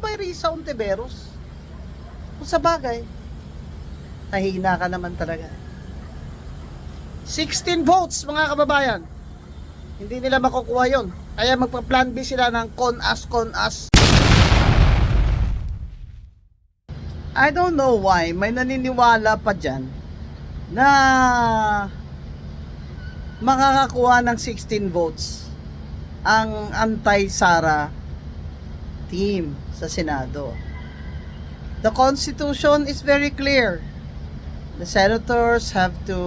ka ba, Risa Ontiveros? Kung sa bagay, nahihina ka naman talaga. 16 votes, mga kababayan. Hindi nila makukuha yon. Kaya magpa-plan B sila ng con-as. I don't know why may naniniwala pa dyan na makakakuha ng 16 votes ang anti-Sara team sa Senado. The Constitution is very clear. The senators have to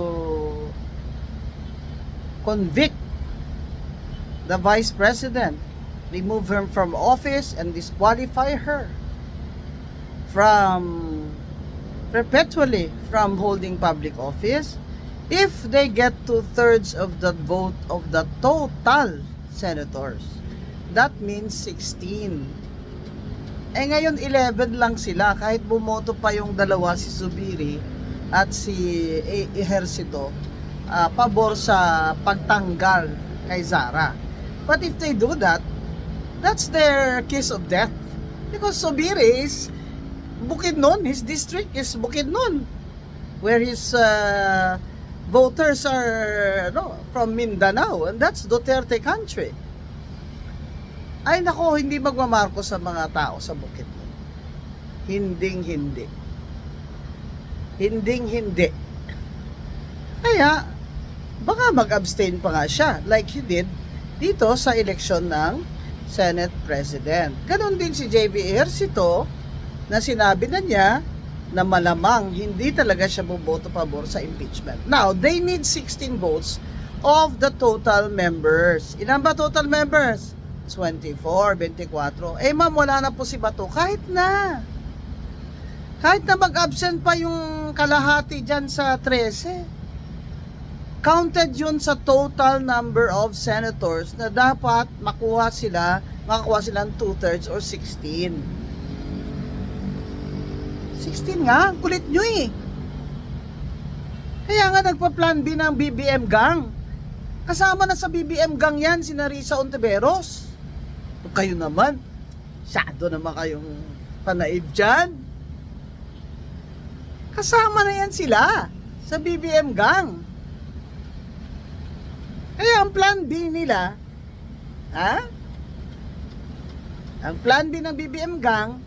convict the Vice President, remove her from office, and disqualify her perpetually from holding public office if they get 2/3 of the vote of the total senators. That means 16. Eh ngayon 11 lang sila, kahit bumoto pa yung dalawa, si Zubiri at si Ejercito, pabor sa pagtanggal kay Sara. But if they do that, that's their kiss of death. Because Zubiri is Bukidnon, his district is Bukidnon, where his voters are from Mindanao, and that's Duterte country. Ay nako, hindi magmamarko sa mga tao sa Bukidnon. Hinding-hindi. Kaya, baka mag-abstain pa nga siya, like he did dito sa eleksyon ng Senate President. Ganon din si J.V. Ejercito, na sinabi na niya na malamang hindi talaga siya boboto pabor sa impeachment. Now, they need 16 votes of the total members. Ilan ba total members? 24, 24. Eh ma'am, wala na po si Bato. Kahit na mag-absent pa yung kalahati dyan sa 13. Counted yun sa total number of senators na dapat makakuha silang 2/3 or 16. 16 nga, kulit nyo eh. Kaya nga nagpa-plan B ng BBM gang. Kasama na sa BBM gang yan si Risa Ontiveros. Kayo naman, shadow naman kayong panaib dyan. Kasama na yan sila sa BBM gang. Kaya ang plan B nila, ang plan B ng BBM gang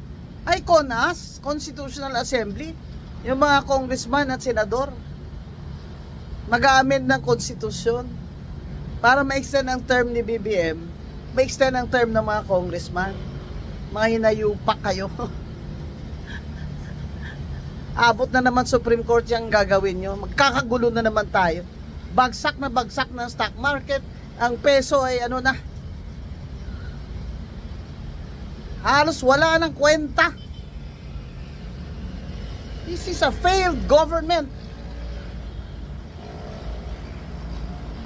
ay CONAS, Constitutional Assembly. Yung mga congressman at senador mag-a-amend ng konstitusyon para ma-extend ang term ni BBM, ma-extend ang term ng mga congressman. Mga hinayupak kayo. Abot na naman Supreme Court yung gagawin nyo. Magkakagulo na naman tayo. Bagsak na stock market. Ang peso ay halos wala ng kwenta. This is a failed government.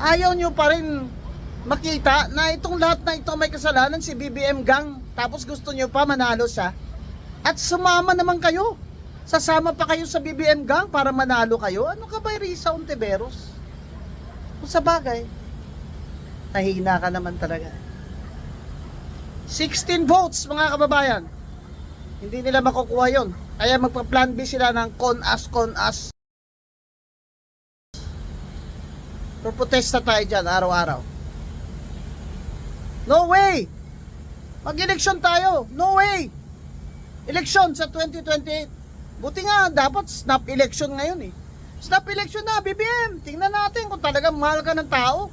Ayaw nyo pa rin makita na itong lahat na ito may kasalanan si BBM gang. Tapos gusto nyo pa manalo siya. At sumama naman kayo. Sasama pa kayo sa BBM gang para manalo kayo. Ano ka ba, Risa Ontiveros? Kung sa bagay, nahihina ka naman talaga. 16 votes, mga kababayan. Hindi nila makukuha yon. Kaya magpa-plan B sila ng con-as. Protesta tayo dyan araw-araw. No way! Mag-eleksyon tayo. No way! Eleksyon sa 2028. Buti nga, dapat snap election ngayon eh. Snap election na, BBM. Tingnan natin kung talagang mahal ka ng tao.